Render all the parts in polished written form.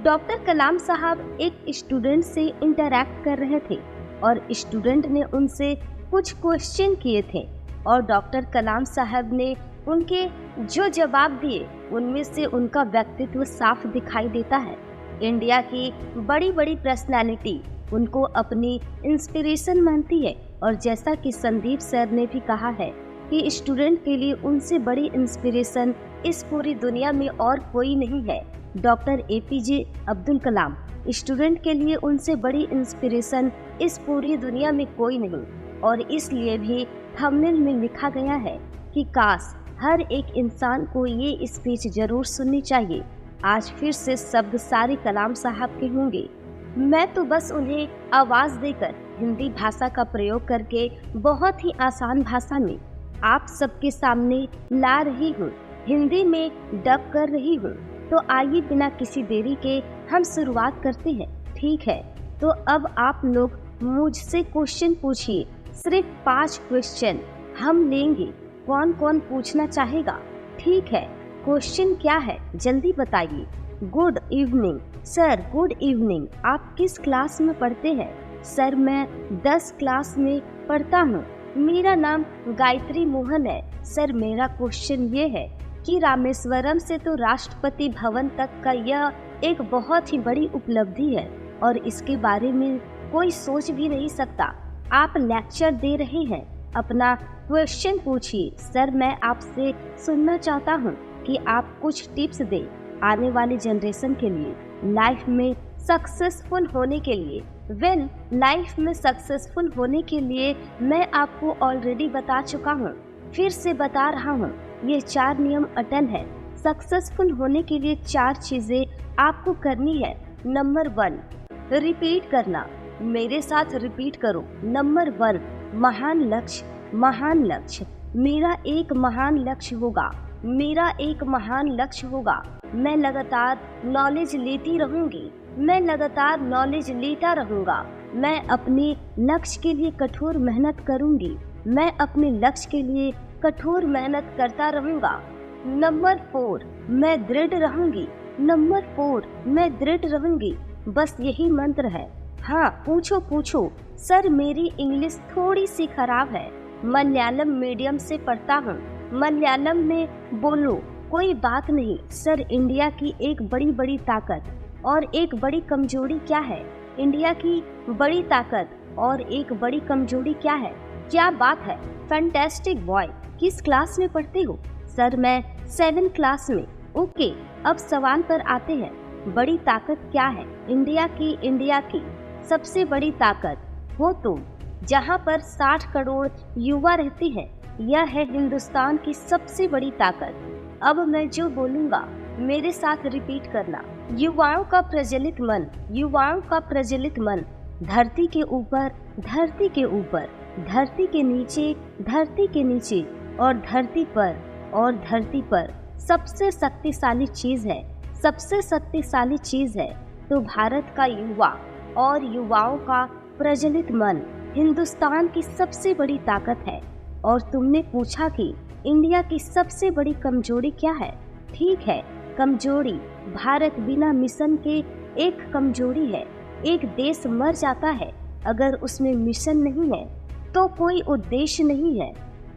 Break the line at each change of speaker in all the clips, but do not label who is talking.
Doctor कलाम साहब एक student से इंटरैक्ट कर रहे थे और स्टूडेंट ने उनसे कुछ क्वेश्चन किए थे और डॉक्टर कलाम साहब ने उनके जो जवाब दिए उनमें से उनका व्यक्तित्व साफ दिखाई देता है। इंडिया की बड़ी बड़ी पर्सनालिटी उनको अपनी इंस्पिरेशन मानती है और जैसा कि संदीप सर ने भी कहा है कि स्टूडेंट के लिए उनसे बड़ी इंस्पिरेशन इस पूरी दुनिया में और कोई नहीं है। Doctor APJ Abdul Kalam student के लिए उनसे बड़ी इंस्पिरेशन इस पूरी दुनिया में कोई नहीं, और इसलिए भी थंबनेल में लिखा गया है कि काश हर एक इंसान को ये स्पीच जरूर सुननी चाहिए। आज फिर से शब्द सारे कलाम साहब के होंगे। मैं तो बस उन्हें आवाज देकर हिंदी भाषा का प्रयोग करके बहुत ही आसान भाषा में आप सबके सामने ला रही हूँ, हिंदी में डब कर रही हूँ। तो आइए बिना किसी देरी के हम शुरुआत करते हैं। ठीक है, तो अब आप लोग मुझसे क्वेश्चन पूछिए। सिर्फ 5 क्वेश्चन हम लेंगे। कौन कौन पूछना चाहेगा? ठीक है, क्वेश्चन क्या है जल्दी बताइए। Good evening sir. Good evening. आप किस क्लास में पढ़ते हैं? सर मैं 10 क्लास में पढ़ता हूँ। मेरा नाम गायत्री मोहन है। सर मेरा क्वेश्चन ये है कि रामेश्वरम से तो राष्ट्रपति भवन तक का यह एक बहुत ही बड़ी उपलब्धि है और इसके बारे में कोई सोच भी नहीं सकता। आप लेक्चर दे रहे हैं, अपना क्वेश्चन पूछिए। सर मैं आपसे सुनना चाहता हूँ कि आप कुछ टिप्स दें आने वाली जनरेशन के लिए, लाइफ में सक्सेसफुल होने के लिए। लाइफ में सक्सेसफुल होने के लिए मैं आपको ऑलरेडी बता चुका हूँ, फिर से बता रहा हूँ। ये 4 नियम अटल है। सक्सेसफुल होने के लिए 4 चीजें आपको करनी है। नंबर 1, रिपीट करना। मेरे साथ रिपीट करो। नंबर 1, महान लक्ष्य। महान लक्ष्य। मेरा एक महान लक्ष्य होगा। मेरा एक महान लक्ष्य होगा। मैं लगातार नॉलेज लेती रहूंगी। मैं लगातार नॉलेज लेता रहूंगा। मैं अपने लक्ष्य के लिए कठोर मेहनत करूंगी। मैं अपने लक्ष्य के लिए कठोर मेहनत करता रहूंगा। नंबर 4, मैं दृढ़ रहूंगी। नंबर 4, मैं दृढ़ रहूंगी। बस यही मंत्र है। हाँ पूछो। सर मेरी इंग्लिश थोड़ी सी खराब है। मलयालम मीडियम से पढ़ता हूँ। मलयालम में बोलो, कोई बात नहीं। सर इंडिया की एक बड़ी ताकत और एक बड़ी कमजोरी क्या है? इंडिया की बड़ी ताकत और एक बड़ी कमजोरी क्या है? क्या बात है, फैंटास्टिक बॉय। किस क्लास में पढ़ते हो? सर मैं 7 क्लास में। ओके, अब सवाल पर आते हैं। बड़ी ताकत क्या है? इंडिया की सबसे बड़ी ताकत हो तुम। जहाँ पर 60 करोड़ युवा रहते हैं, यह है हिंदुस्तान की सबसे बड़ी ताकत। अब मैं जो बोलूँगा मेरे साथ रिपीट करना। युवाओं का प्रज्वलित मन। युवाओं का प्रज्वलित मन। धरती के ऊपर, धरती के ऊपर, धरती के नीचे, धरती के नीचे और धरती पर सबसे शक्तिशाली चीज है। सबसे शक्तिशाली चीज है तो भारत का युवा और युवाओं का प्रज्वलित मन हिंदुस्तान की सबसे बड़ी ताकत है। और तुमने पूछा कि इंडिया की सबसे बड़ी कमजोरी क्या है? ठीक है, कमजोरी भारत बिना मिशन के एक कमजोरी है। एक देश मर जाता है अगर उसमें मिशन नहीं है तो कोई उद्देश्य नहीं है।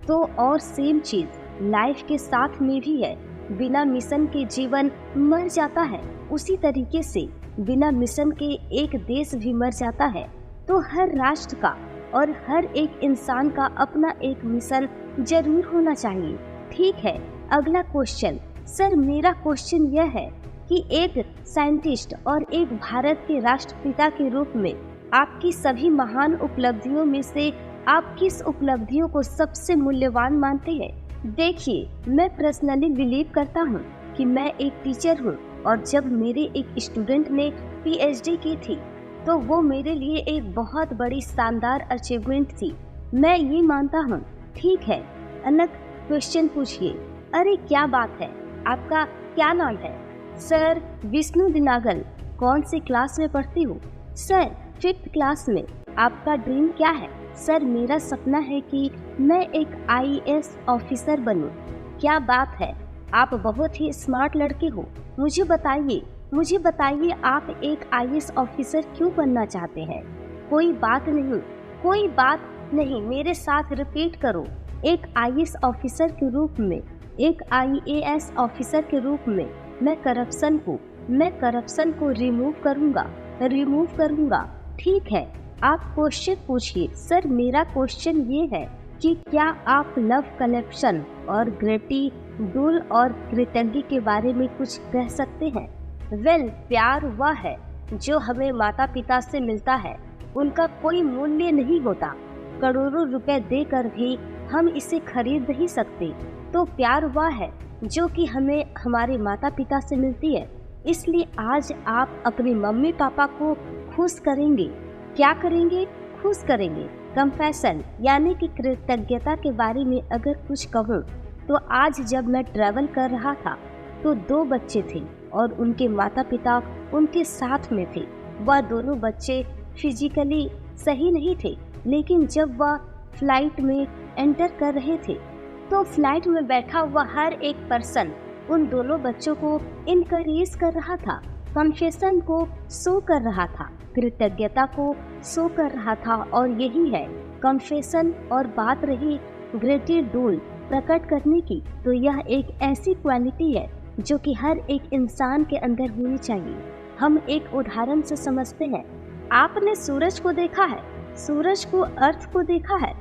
तो और सेम चीज लाइफ के साथ में भी है। बिना मिशन के जीवन मर जाता है, उसी तरीके से बिना मिशन के एक देश भी मर जाता है। तो हर राष्ट्र का और हर एक इंसान का अपना एक मिशन जरूर होना चाहिए। ठीक है, अगला क्वेश्चन। सर मेरा क्वेश्चन यह है कि एक साइंटिस्ट और एक भारत के राष्ट्रपिता के रूप में आपकी सभी महान उपलब्धियों में से आप किस उपलब्धियों को सबसे मूल्यवान मानते हैं? देखिए, मैं पर्सनली बिलीव करता हूँ कि मैं एक टीचर हूँ और जब मेरे एक स्टूडेंट ने पीएचडी की थी तो वो मेरे लिए एक बहुत बड़ी शानदार अचीवमेंट थी। मैं ये मानता हूँ। ठीक है, अलग क्वेश्चन पूछिए। अरे क्या बात है, आपका क्या नाम है? सर विष्णु दिनागल। कौन सी क्लास में पढ़ती हो? सर 5th क्लास में। आपका ड्रीम क्या है? सर मेरा सपना है कि मैं एक आईएएस ऑफिसर बनूं। क्या बात है, आप बहुत ही स्मार्ट लड़के हो। मुझे बताइए मुझे बताइए, आप एक आईएएस ऑफिसर क्यों बनना चाहते हैं? कोई बात नहीं, कोई बात नहीं, मेरे साथ रिपीट करो। एक आईएएस ऑफिसर के रूप में, एक आईएएस ऑफिसर के रूप में मैं करप्शन को रिमूव करूंगा। ठीक है, आप क्वेश्चन पूछिए। सर, मेरा क्वेश्चन ये है कि क्या आप लव कलेक्शन और ग्रेटिट्यूड और कृतज्ञता के बारे में कुछ कह सकते हैं? वेल, प्यार वह है जो हमें माता पिता से मिलता है, उनका कोई मूल्य नहीं होता। करोड़ों रुपए देकर भी हम इसे खरीद नहीं सकते। तो प्यार वह है जो कि हमें हमारे माता पिता से मिलती है। इसलिए आज आप अपने मम्मी पापा को खुश करेंगे। क्या करेंगे? खुश करेंगे। कंफेशन यानी कि कृतज्ञता के बारे में अगर कुछ कहूँ तो आज जब मैं ट्रैवल कर रहा था तो 2 बच्चे थे और उनके माता पिता उनके साथ में थे। वह दोनों बच्चे फिजिकली सही नहीं थे, लेकिन जब वह फ्लाइट में एंटर कर रहे थे तो फ्लाइट में बैठा हुआ हर एक पर्सन उन दोनों बच्चों को इनकरेज कर रहा था, कन्फेशन को शो कर रहा था, कृतज्ञता को शो कर रहा था। और यही है कन्फेशन। और बात रही ग्रेटिट्यूड प्रकट करने की, तो यह एक ऐसी क्वालिटी है जो कि हर एक इंसान के अंदर होनी चाहिए। हम एक उदाहरण से समझते हैं। आपने सूरज को देखा है, सूरज को, अर्थ को देखा है।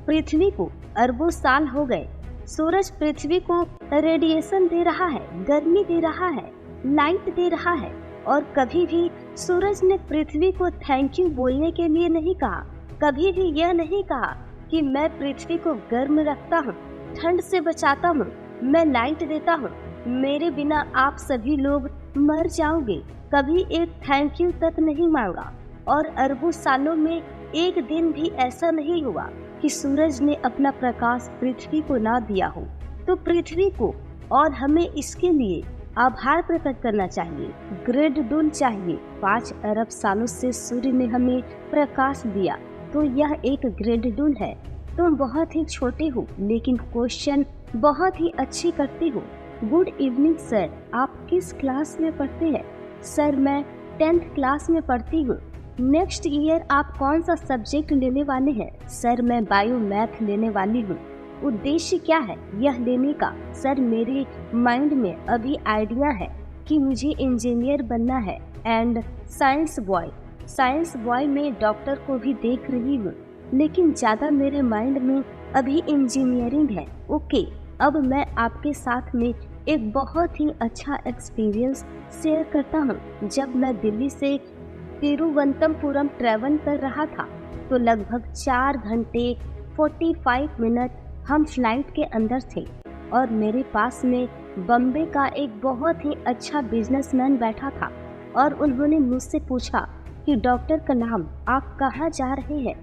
पृथ्वी को अरबों साल हो गए, सूरज पृथ्वी को रेडिएशन दे रहा है, गर्मी दे रहा है, लाइट दे रहा है। और कभी भी सूरज ने पृथ्वी को थैंक यू बोलने के लिए नहीं कहा। कभी भी यह नहीं कहा कि मैं पृथ्वी को गर्म रखता हूँ, ठंड से बचाता हूँ, मैं लाइट देता हूँ, मेरे बिना आप सभी लोग मर जाओगे। कभी एक थैंक यू तक नहीं मांगा। और अरबों सालों में एक दिन भी ऐसा नहीं हुआ कि सूरज ने अपना प्रकाश पृथ्वी को ना दिया हो। तो पृथ्वी को और हमें इसके लिए आभार प्रकट करना चाहिए, ग्रेटिट्यूड चाहिए। 5 अरब सालों से सूर्य ने हमें प्रकाश दिया, तो यह एक ग्रेटिट्यूड है। तुम बहुत ही छोटे हो लेकिन क्वेश्चन बहुत ही अच्छी करते हो। गुड इवनिंग सर, आप किस क्लास में पढ़ते हैं? सर, मैं 10th क्लास में पढ़ती हूँ। नेक्स्ट ईयर आप कौन सा सब्जेक्ट लेने वाले हैं? सर, मैं बायो मैथ लेने वाली हूँ। उद्देश्य क्या है यह लेने का? सर, मेरे माइंड में अभी आइडिया है कि मुझे इंजीनियर बनना है। एंड साइंस बॉय में डॉक्टर को भी देख रही हूँ, लेकिन ज़्यादा मेरे माइंड में अभी इंजीनियरिंग है। ओके, अब मैं आपके साथ में एक बहुत ही अच्छा एक्सपीरियंस शेयर करता हूँ। जब मैं दिल्ली से तिरुवनंतपुरम ट्रैवल कर रहा था तो लगभग 4 घंटे 45 मिनट हम फ्लाइट के अंदर थे और मेरे पास में बम्बे का एक बहुत ही अच्छा बिजनेसमैन बैठा था और उन्होंने मुझसे पूछा कि डॉक्टर कलाम, आप कहाँ जा रहे हैं?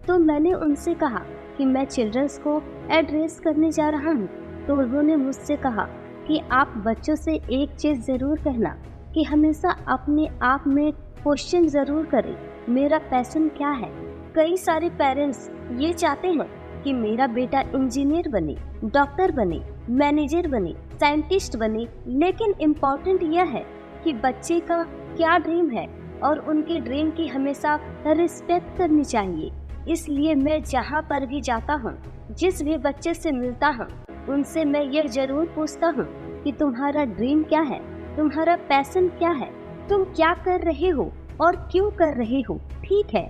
तो मैंने उनसे कहा कि मैं चिल्ड्रंस को एड्रेस करने जा रहा हूँ। तो उन्होंने मुझसे कहा कि आप बच्चों से एक चीज़ ज़रूर कहना कि हमेशा अपने आप में क्वेश्चन ज़रूर करें, मेरा पैशन क्या है? कई सारे पेरेंट्स ये चाहते हैं कि मेरा बेटा इंजीनियर बने, डॉक्टर बने, मैनेजर बने, साइंटिस्ट बने, लेकिन इम्पोर्टेंट यह है कि बच्चे का क्या ड्रीम है और उनके ड्रीम की हमेशा रिस्पेक्ट करनी चाहिए। इसलिए मैं जहाँ पर भी जाता हूँ, जिस भी बच्चे से मिलता हूँ, उनसे मैं यह जरूर पूछता हूँ कि तुम्हारा ड्रीम क्या है, तुम्हारा पैशन क्या है, तुम क्या कर रहे हो और क्यों कर रहे हो। ठीक है,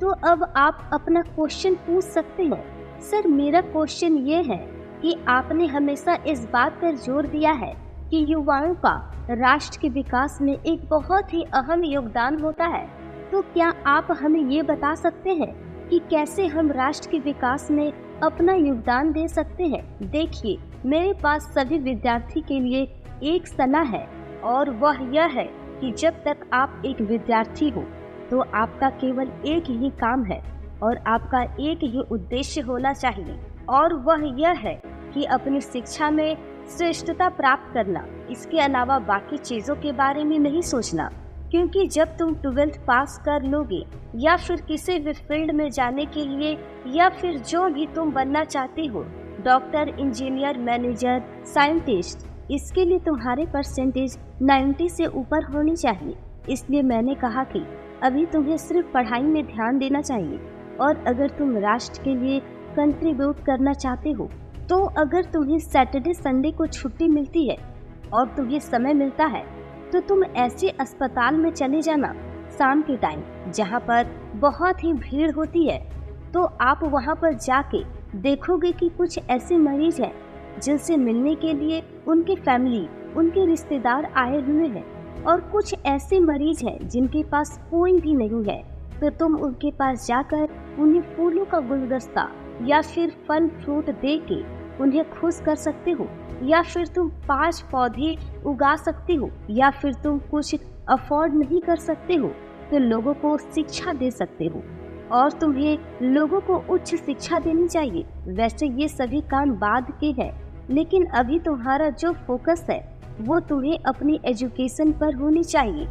तो अब आप अपना क्वेश्चन पूछ सकते हैं। सर, मेरा क्वेश्चन ये है कि आपने हमेशा इस बात पर जोर दिया है कि युवाओं का राष्ट्र के विकास में एक बहुत ही अहम योगदान होता है, तो क्या आप हमें ये बता सकते हैं कि कैसे हम राष्ट्र के विकास में अपना योगदान दे सकते हैं? देखिए, मेरे पास सभी विद्यार्थी के लिए एक सलाह है और वह यह है कि जब तक आप एक विद्यार्थी हो तो आपका केवल एक ही काम है और आपका एक ही उद्देश्य होना चाहिए, और वह यह है कि अपनी शिक्षा में श्रेष्ठता प्राप्त करना। इसके अलावा बाकी चीज़ों के बारे में नहीं सोचना, क्योंकि जब तुम 12th पास कर लोगे या फिर किसी भी फील्ड में जाने के लिए या फिर जो भी तुम बनना चाहते हो, डॉक्टर, इंजीनियर, मैनेजर, साइंटिस्ट, इसके लिए तुम्हारे परसेंटेज 90 से ऊपर होनी चाहिए। इसलिए मैंने कहा कि अभी तुम्हें सिर्फ पढ़ाई में ध्यान देना चाहिए, और अगर तुम राष्ट्र के लिए कंट्रीब्यूट करना चाहते हो तो अगर तुम्हें सैटरडे संडे को छुट्टी मिलती है और तुम्हें समय मिलता है तो तुम ऐसे अस्पताल में चले जाना शाम के टाइम जहाँ पर बहुत ही भीड़ होती है। तो आप वहाँ पर जाके देखोगे कि कुछ ऐसे मरीज हैं जिनसे मिलने के लिए उनके फैमिली, उनके रिश्तेदार आए हुए हैं, और कुछ ऐसे मरीज हैं जिनके पास कोई भी नहीं है। तो तुम उनके पास जाकर उन्हें फूलों का गुलदस्ता या फिर फल फ्रूट दे के उन्हें खुश कर सकते हो, या फिर तुम 5 पौधे उगा सकते हो, या फिर तुम कुछ अफोर्ड नहीं कर सकते हो तो लोगों को शिक्षा दे सकते हो, और तुम्हें लोगों को उच्च शिक्षा देनी चाहिए। वैसे ये सभी काम बाद के हैं, लेकिन अभी तुम्हारा जो फोकस है वो तुम्हें अपनी एजुकेशन पर होनी चाहिए।